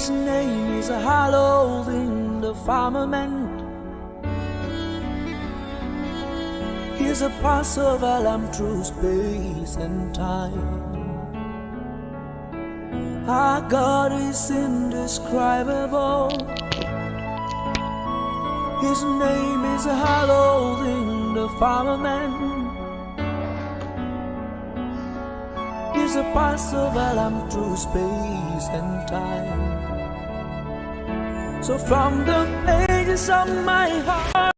His name is hallowed in the firmament. He's a Passover lamb through space and time. Our God is indescribable. His name is hallowed in the firmament. He's a Passover lamb through space and time. So from the pages of my heart,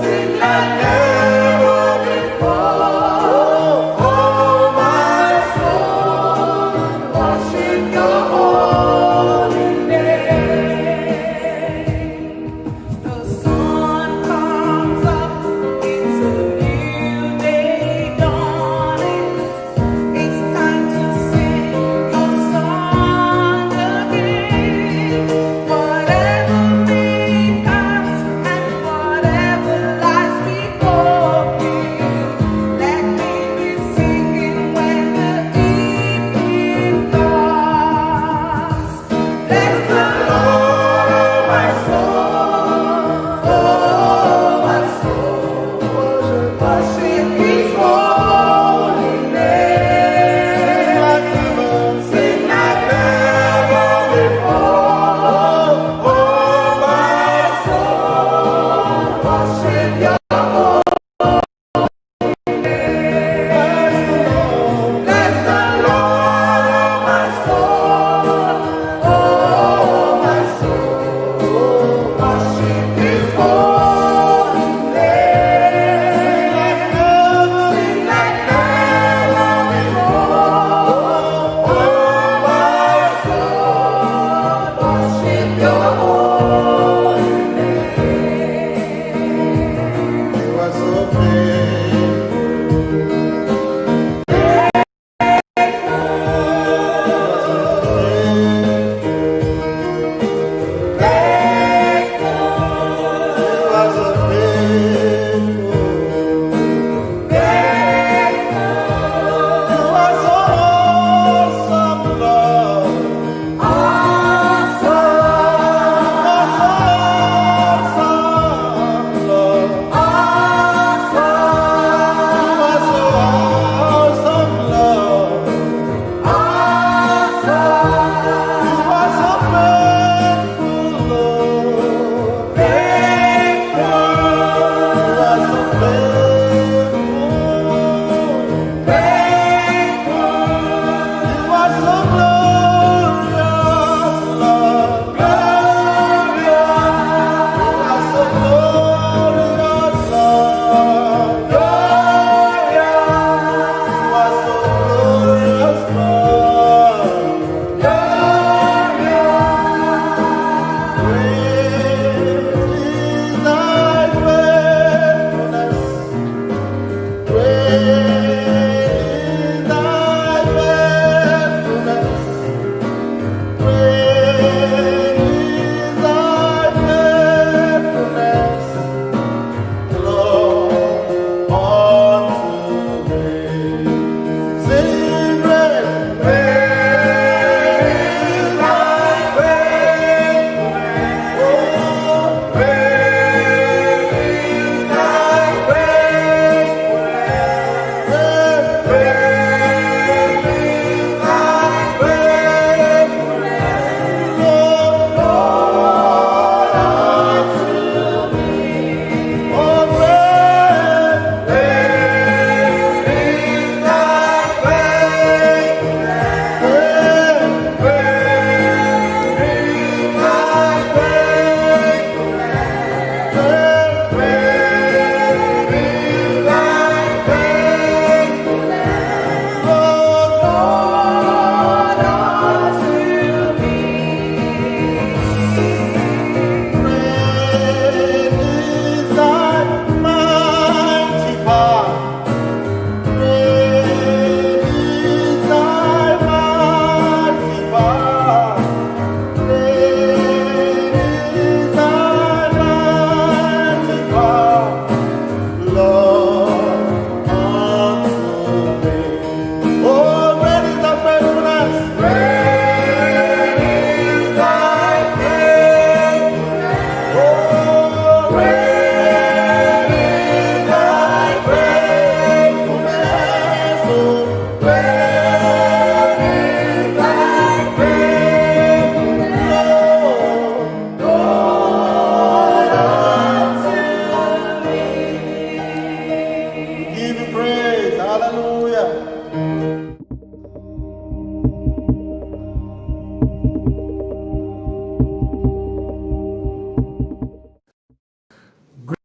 Sing like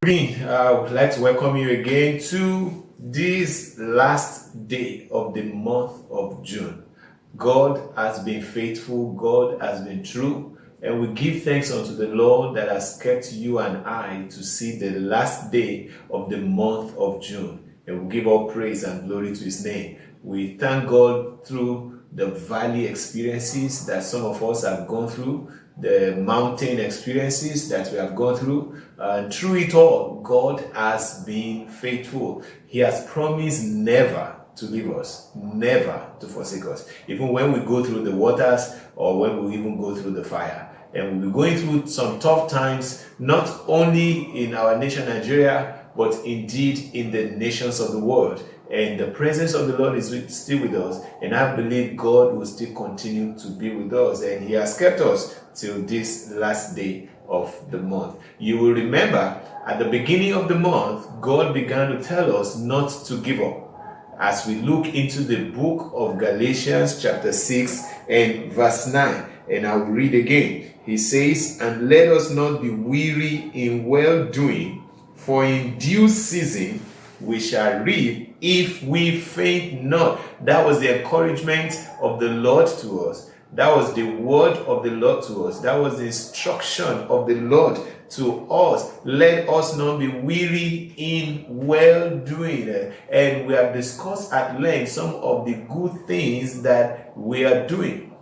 I would like to welcome you again to this last day of the month of June. God has been faithful, God has been true, and we give thanks unto the Lord that has kept you and I to see the last day of the month of June. And we give all praise and glory to His name. We thank God through the valley experiences that some of us have gone through, the mountain experiences that we have gone through, and through it all, God has been faithful. He has promised never to leave us, never to forsake us, even when we go through the waters or when we even go through the fire. And we'll be going through some tough times, not only in our nation, Nigeria, but indeed in the nations of the world. And the presence of the Lord is still with us. And I believe God will still continue to be with us. And He has kept us till this last day of the month. You will remember at the beginning of the month, God began to tell us not to give up. As we look into the book of Galatians chapter 6 and verse 9. And I will read again. He says, "And let us not be weary in well-doing, for in due season we shall reap if we faint not." That was the encouragement of the Lord to us. That was the word of the Lord to us. That was the instruction of the Lord to us. Let us not be weary in well-doing. And we have discussed at length some of the good things that we are doing.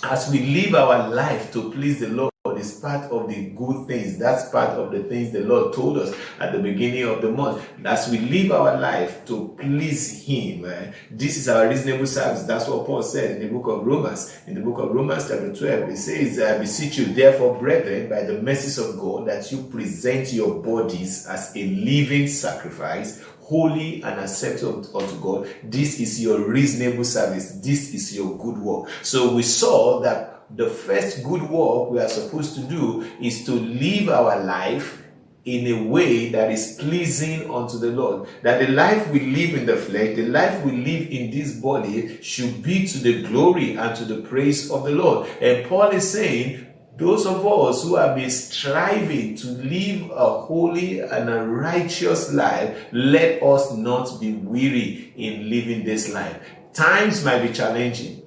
As we live our life to please the Lord, is part of the good things. That's part of the things the Lord told us at the beginning of the month. As we live our life to please Him, this is our reasonable service. That's what Paul said in the book of Romans. In the book of Romans chapter 12, it says, "I beseech you, therefore, brethren, by the mercies of God, that you present your bodies as a living sacrifice, holy and acceptable unto God. This is your reasonable service. This is your good work." So we saw that the first good work we are supposed to do is to live our life in a way that is pleasing unto the Lord. That the life we live in the flesh, the life we live in this body, should be to the glory and to the praise of the Lord. And Paul is saying, those of us who have been striving to live a holy and a righteous life, let us not be weary in living this life. Times might be challenging.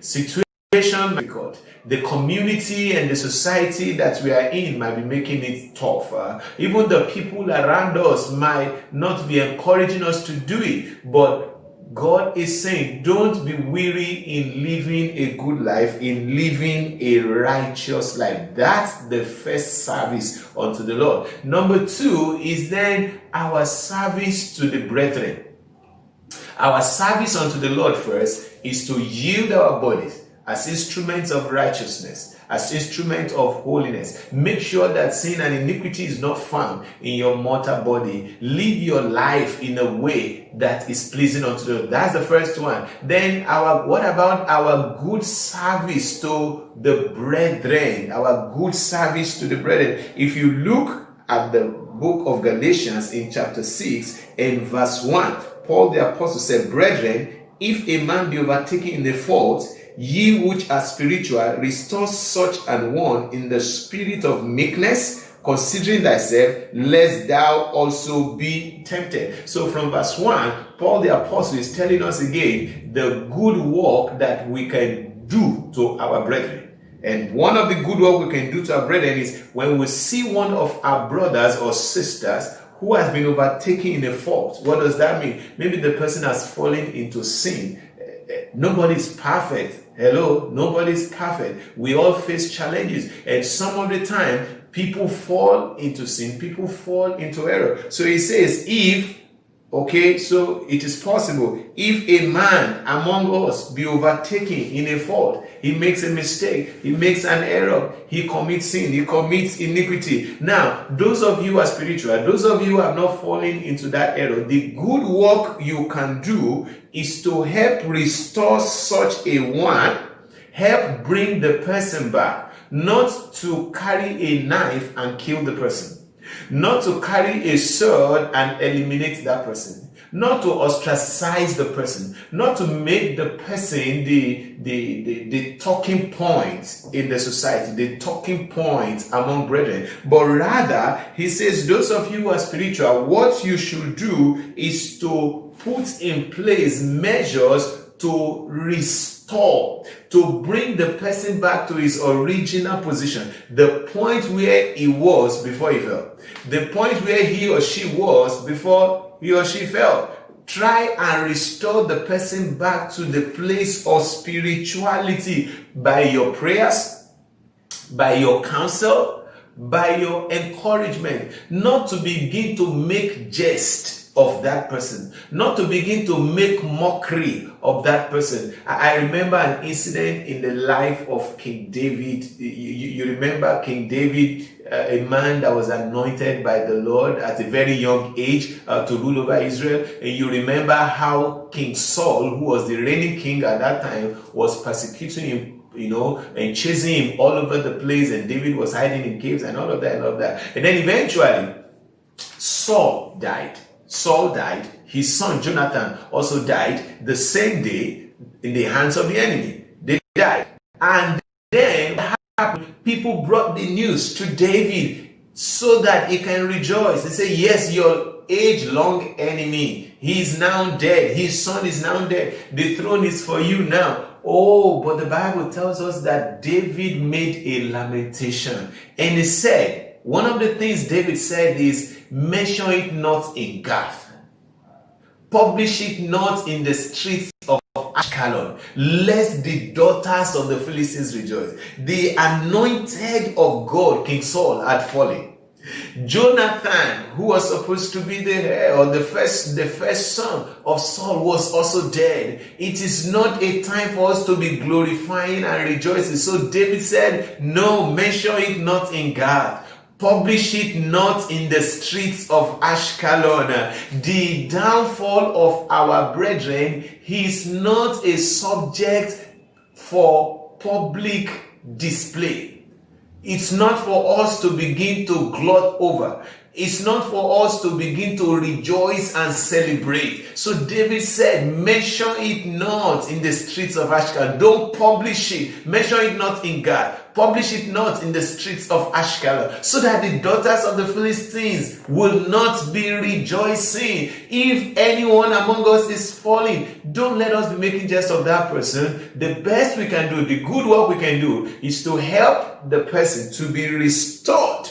Situations difficult. The community and the society that we are in might be making it tougher. Even the people around us might not be encouraging us to do it. But God is saying, don't be weary in living a good life, in living a righteous life. That's the first service unto the Lord. Number two is then our service to the brethren. Our service unto the Lord first is to yield our bodies as instruments of righteousness, as instruments of holiness. Make sure that sin and iniquity is not found in your mortal body. Live your life in a way that is pleasing unto the Lord. That's the first one. Then what about our good service to the brethren? Our good service to the brethren. If you look at the book of Galatians in chapter 6 and verse 1, Paul the apostle said, "Brethren, if a man be overtaken in a fault, ye which are spiritual, restore such an one in the spirit of meekness, considering thyself, lest thou also be tempted." So from verse 1, Paul the apostle is telling us again the good work that we can do to our brethren. And one of the good work we can do to our brethren is when we see one of our brothers or sisters who has been overtaken in a fault. What does that mean? Maybe the person has fallen into sin. Nobody's perfect. Hello, nobody's perfect. We all face challenges, and some of the time people fall into sin, people fall into error. So he says, so it is possible if a man among us be overtaken in a fault, he makes a mistake, he makes an error, he commits sin, he commits iniquity. Now, those of you who are spiritual, those of you who have not fallen into that error, the good work you can do is to help restore such a one, help bring the person back, not to carry a knife and kill the person, not to carry a sword and eliminate that person, not to ostracize the person, not to make the person the talking point in the society, the talking point among brethren, but rather he says, those of you who are spiritual, what you should do is to put in place measures to restore, to bring the person back to his original position, the point where he was before he fell, the point where he or she was before he or she fell. Try and restore the person back to the place of spirituality by your prayers, by your counsel, by your encouragement, not to begin to make jest of that person, not to begin to make mockery of that person. I remember an incident in the life of King David. You remember King David, a man that was anointed by the Lord at a very young age to rule over Israel. And you remember how King Saul, who was the reigning king at that time, was persecuting him, and chasing him all over the place, and David was hiding in caves and all of that and all of that. And then eventually Saul died. His son Jonathan also died the same day in the hands of the enemy. They died. And then what happened? People brought the news to David so that he can rejoice. They say, yes, your age-long enemy, he is now dead. His son is now dead. The throne is for you now. Oh, but the Bible tells us that David made a lamentation. And he said, one of the things David said is, mention it not in Gath. Publish it not in the streets of Ashkelon, lest the daughters of the Philistines rejoice. The anointed of God, King Saul, had fallen. Jonathan, who was supposed to be the heir or the first son of Saul, was also dead. It is not a time for us to be glorifying and rejoicing. So David said, no, mention it not in Gath. Publish it not in the streets of Ashkelon. The downfall of our brethren is not a subject for public display. It's not for us to begin to gloat over. It's not for us to begin to rejoice and celebrate. So David said, mention it not in the streets of Ashkelon. Don't publish it. Mention it not in Gath. Publish it not in the streets of Ashkelon, so that the daughters of the Philistines will not be rejoicing. If anyone among us is falling, don't let us be making jest of that person. The best we can do, the good work we can do, is to help the person to be restored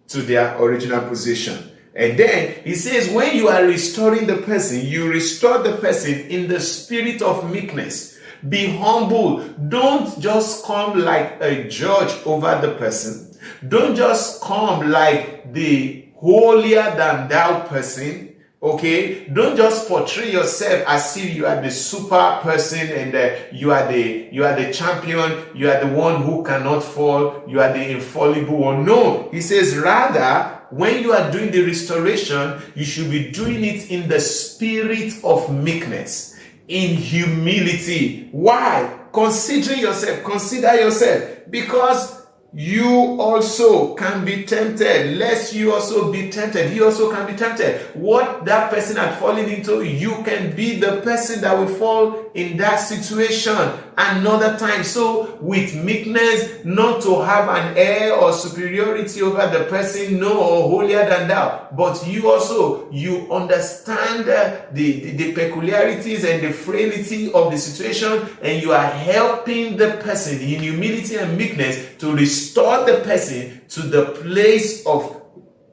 to their original position. And then he says, when you are restoring the person, you restore the person in the spirit of meekness. Be humble. Don't just come like a judge over the person. Don't just come like the holier than thou person. Okay? Don't just portray yourself as if you are the super person and you are the champion. You are the one who cannot fall. You are the infallible one. No. He says, rather, when you are doing the restoration, you should be doing it in the spirit of meekness, in humility. Why? Consider yourself, because you also can be tempted, lest you also be tempted. He also can be tempted. What that person had fallen into, you can be the person that will fall in that situation another time. So with meekness, not to have an air or superiority over the person, no, or holier than thou, but you understand the peculiarities and the frailty of the situation, and you are helping the person in humility and meekness to restore the person to the place of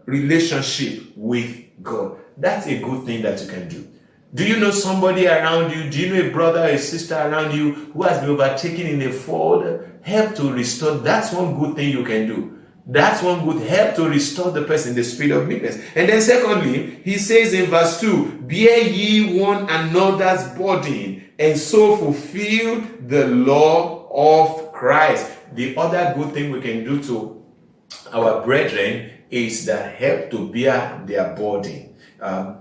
relationship with God. That's a good thing that you can do. Do you know somebody around you? Do you know a brother or a sister around you who has been overtaken in a fault? Help to restore. That's one good thing you can do. That's one good help to restore the person, the spirit of meekness. And then secondly, he says in verse 2, bear ye one another's burden, and so fulfill the law of Christ. The other good thing we can do to our brethren is that help to bear their burden.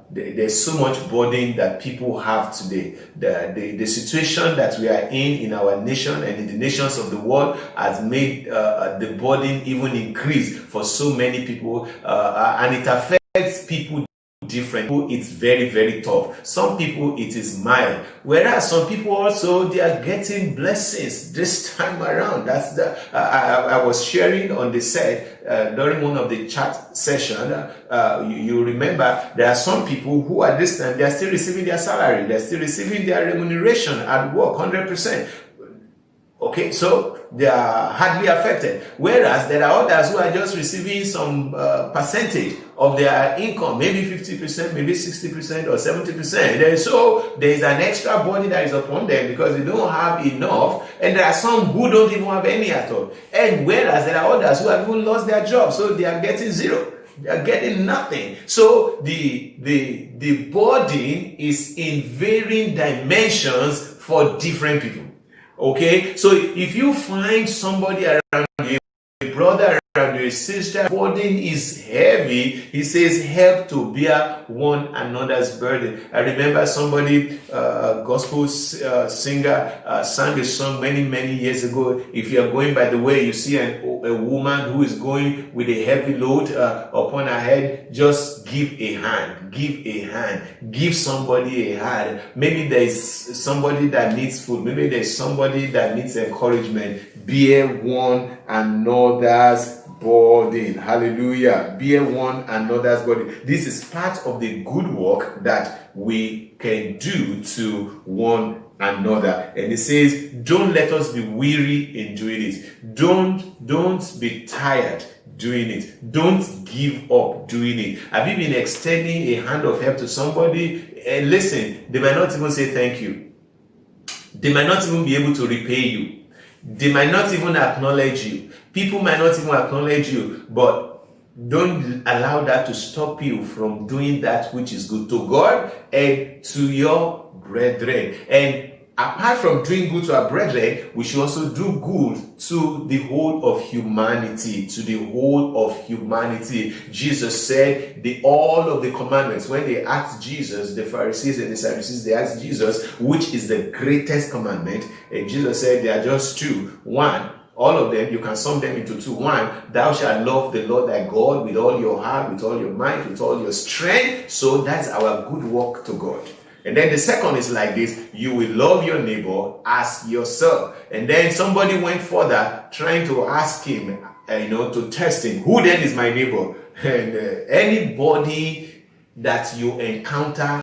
There's so much burden that people have today. The situation that we are in our nation and in the nations of the world has made the burden even increase for so many people, and it affects people different. It's very, very tough. Some people it is mild, whereas some people also they are getting blessings this time around. That's the I was sharing on the set during one of the chat session. You remember there are some people who at this time they are still receiving their salary, they're still receiving their remuneration at work 100%. Okay, so they are hardly affected. Whereas there are others who are just receiving some percentage of their income, maybe 50%, maybe 60% or 70%. And so there is an extra burden that is upon them because they don't have enough. And there are some who don't even have any at all. And whereas there are others who have even lost their job, so they are getting zero. They are getting nothing. So the burden is in varying dimensions for different people. Okay, so if you find somebody around you, a brother around you, a sister, burden is heavy, he says, help to bear one another's burden. I remember somebody, gospel singer, sang a song many years ago. If you are going by the way, you see a woman who is going with a heavy load upon her head, just give a hand, give somebody a hand. Maybe there is somebody that needs food, maybe there's somebody that needs encouragement. Bear one another's burden. Hallelujah. Bear one another's burden. This is part of the good work that we can do to one another. And it says, don't let us be weary in doing it. Don't be tired doing it. Don't give up doing it. Have you been extending a hand of help to somebody? And listen, they might not even say thank you. They might not even be able to repay you. They might not even acknowledge you. People might not even acknowledge you, but don't allow that to stop you from doing that which is good to God and to your brethren. And apart from doing good to our brethren, we should also do good to the whole of humanity. To the whole of humanity. Jesus said all of the commandments. When they asked Jesus, the Pharisees and the Sadducees, they asked Jesus, which is the greatest commandment? And Jesus said, there are just two. One, all of them, you can sum them into two. One, thou shalt love the Lord thy God with all your heart, with all your mind, with all your strength. So that's our good work to God. And then the second is like this: you will love your neighbor as yourself. And then somebody went further, trying to ask him, to test him, who then is my neighbor? And anybody that you encounter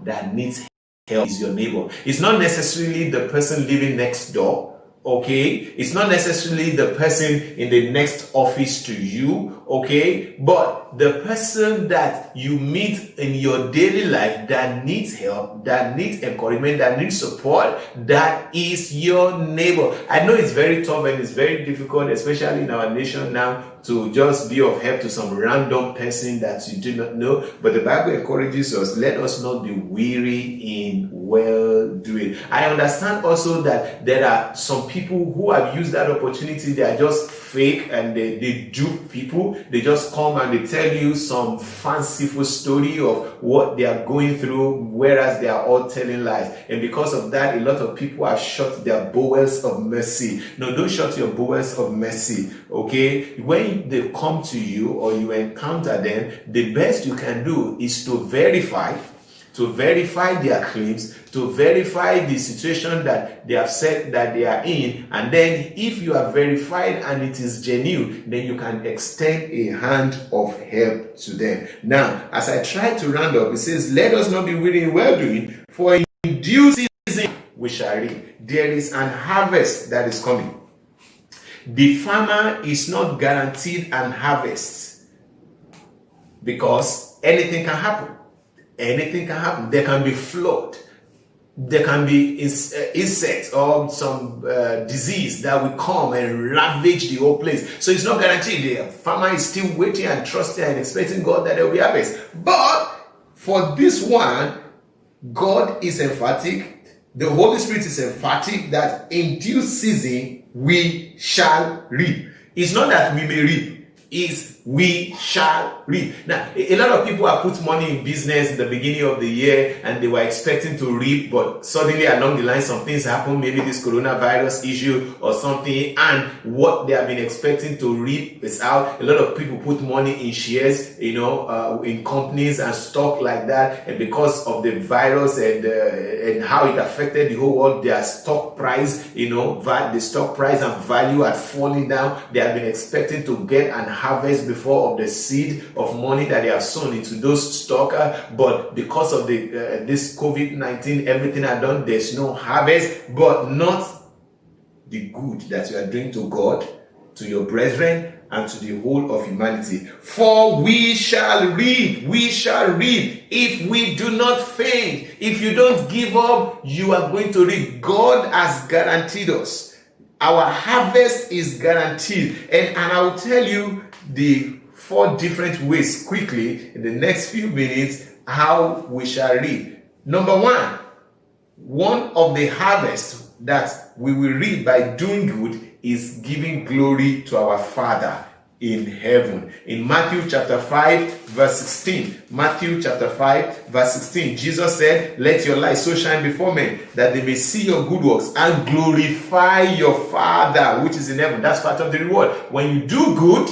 that needs help is your neighbor. It's not necessarily the person living next door. Okay, it's not necessarily the person in the next office to you, okay, but the person that you meet in your daily life that needs help, that needs encouragement, that needs support, that is your neighbor. I know it's very tough and it's very difficult, especially in our nation now, to just be of help to some random person that you do not know, but the Bible encourages us, let us not be weary in well doing. I understand also that there are some people who have used that opportunity. They are just fake and they dupe people. They just come and they tell you some fanciful story of what they are going through, whereas they are all telling lies. And because of that, a lot of people have shut their bowels of mercy. No, don't shut your bowels of mercy, okay? When they come to you or you encounter them, the best you can do is to verify their claims, to verify the situation that they have said that they are in, and then if you are verified and it is genuine, then you can extend a hand of help to them. Now, as I try to round up, it says, let us not be weary in well-doing, for in due season we shall reap. There is an harvest that is coming. The farmer is not guaranteed an harvest because anything can happen. Anything can happen. There can be flood. There can be insects or some disease that will come and ravage the whole place. So it's not guaranteed. The farmer is still waiting and trusting and expecting God that there will be harvest. But for this one, God is emphatic. The Holy Spirit is emphatic that in due season we shall reap. It's not that we may reap. is we shall reap. Now, a lot of people have put money in business in the beginning of the year and they were expecting to reap, but suddenly along the line some things happen, maybe this coronavirus issue or something, and what they have been expecting to reap is out. A lot of people put money in shares, in companies and stock like that, and because of the virus and how it affected the whole world, their stock price, the stock price and value had fallen down. They have been expecting to get an harvest before of the seed of money that they have sown into those stock, but because of this COVID-19, everything had done, there's no harvest, but not the good that you are doing to God, to your brethren, and to the whole of humanity. For we shall reap, if we do not faint. If you don't give up, you are going to reap. God has guaranteed us. Our harvest is guaranteed. And I will tell you the 4 different ways quickly in the next few minutes how we shall reap. Number 1 of the harvest that we will reap by doing good is giving glory to our Father in heaven. In Matthew chapter 5 verse 16, Jesus said, let your light so shine before men that they may see your good works and glorify your Father which is in heaven. That's part of the reward. When you do good,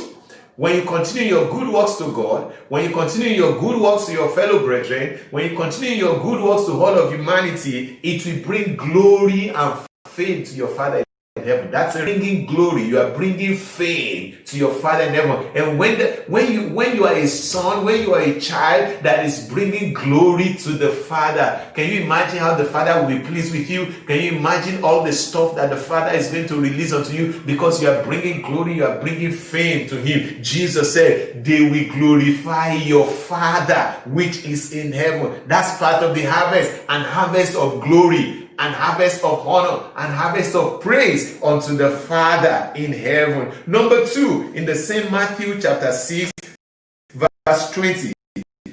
when you continue your good works to God, when you continue your good works to your fellow brethren, when you continue your good works to all of humanity, it will bring glory and fame to your Father in heaven. That's bringing glory. You are bringing fame to your Father in heaven. And when you are a son, when you are a child that is bringing glory to the Father, can you imagine how the Father will be pleased with you? Can you imagine all the stuff that the Father is going to release unto you because you are bringing glory, you are bringing fame to Him? Jesus said, they will glorify your Father which is in heaven. That's part of the harvest, and harvest of glory, and harvest of honor, and harvest of praise unto the Father in heaven. Number 2, in the same Matthew chapter 6, verse 20.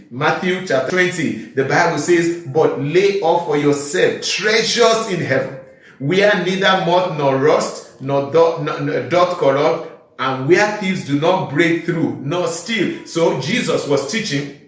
Matthew chapter 20, the Bible says, but lay up for yourself treasures in heaven, where neither moth nor rust nor doth corrupt, and where thieves do not break through nor steal. So Jesus was teaching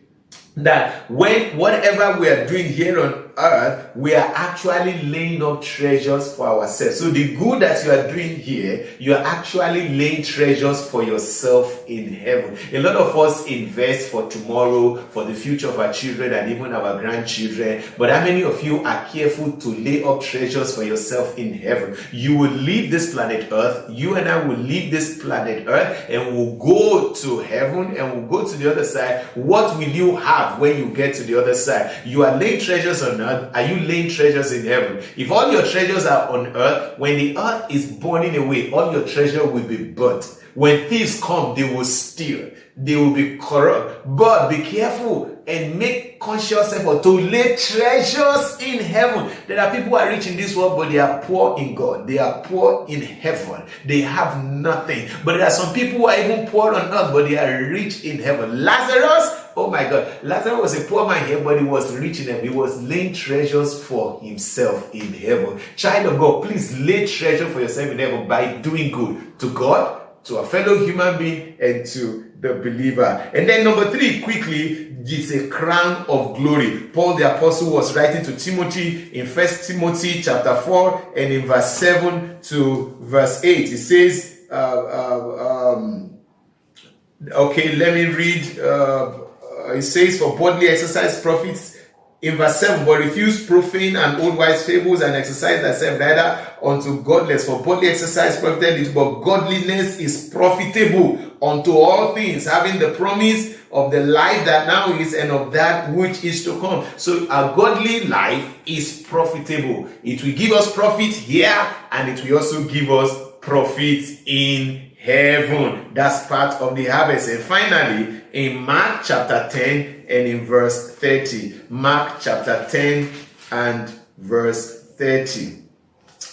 that whatever we are doing here on earth, we are actually laying up treasures for ourselves. So the good that you are doing here, you are actually laying treasures for yourself in heaven. A lot of us invest for tomorrow, for the future of our children and even our grandchildren. But how many of you are careful to lay up treasures for yourself in heaven? You will leave this planet earth. You and I will leave this planet earth and we'll go to heaven and we'll go to the other side. What will you have when you get to the other side? You are laying treasures on earth. Are you laying treasures in heaven? If all your treasures are on earth, when the earth is burning away, all your treasure will be burnt. When thieves come, they will steal. They will be corrupt. But be careful and make conscious effort to lay treasures in heaven. There are people who are rich in this world, but they are poor in God. They are poor in heaven. They have nothing. But there are some people who are even poor on earth, but they are rich in heaven. Lazarus, oh my God, Lazarus was a poor man here, but he was rich in heaven. He was laying treasures for himself in heaven. Child of God, please lay treasure for yourself in heaven by doing good to God, to a fellow human being, and to the believer. And then number 3, quickly, it's a crown of glory. Paul the apostle was writing to Timothy in 1 Timothy chapter 4 and in verse 7 to verse 8. It says, okay, let me read. It says, for bodily exercise profits, in verse 7, but refuse profane and old wise fables, and exercise thyself rather unto godliness. For bodily exercise profited little, but godliness is profitable unto all things, having the promise of the life that now is and of that which is to come. So a godly life is profitable. It will give us profit here, and it will also give us profit in heaven. That's part of the harvest. And finally, in Mark chapter 10 and in verse 30. Mark chapter 10 and verse 30.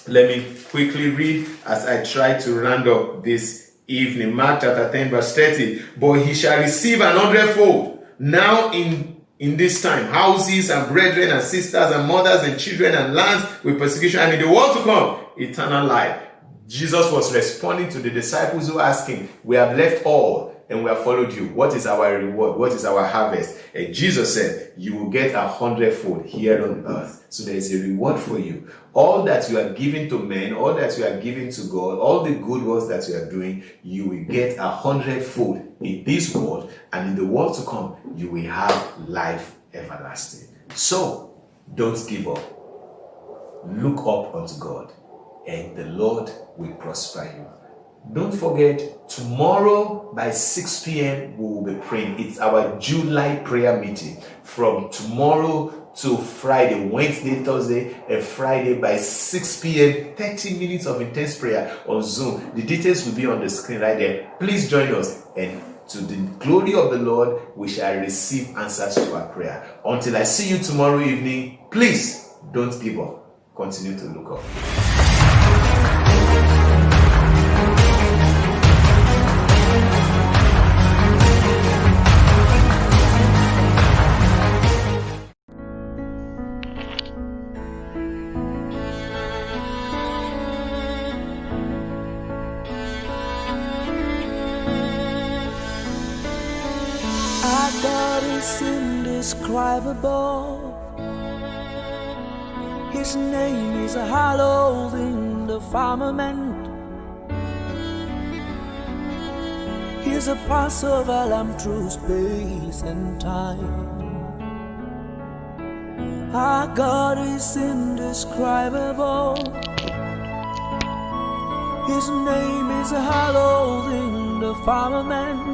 Let me quickly read as I try to round up this evening. Mark chapter 10 verse 30. But he shall receive 100-fold now in this time houses and brethren and sisters and mothers and children and lands with persecution, and in the world to come eternal life. Jesus was responding to the disciples who asked him, we have left all and we have followed you. What is our reward? What is our harvest? And Jesus said, you will get 100-fold here on earth. So there is a reward for you. All that you are giving to men, all that you are giving to God, all the good works that you are doing, you will get 100-fold in this world, and in the world to come, you will have life everlasting. So, don't give up. Look up unto God, and the Lord will prosper you. Don't forget, tomorrow by 6 p.m. we will be praying. It's our July prayer meeting. From tomorrow to Friday, Wednesday, Thursday, and Friday by 6 p.m. 30 minutes of intense prayer on Zoom. The details will be on the screen right there. Please join us, and to the glory of the Lord, we shall receive answers to our prayer. Until I see you tomorrow evening, please don't give up. Continue to look up. Our God is indescribable. His name is hallowed in the firmament. He's a Passover lamb through space and time. Our God is indescribable. His name is hallowed in the firmament.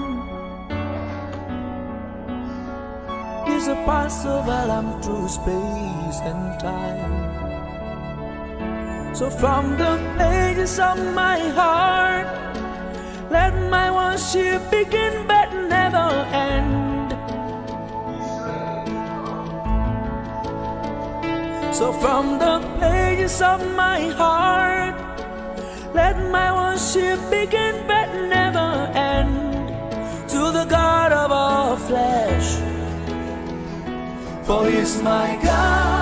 He's a Passover lamb through space and time. So from the pages of my heart, let my worship begin but never end. So from the pages of my heart, let my worship begin but never end. To the God of all flesh, for He's my God.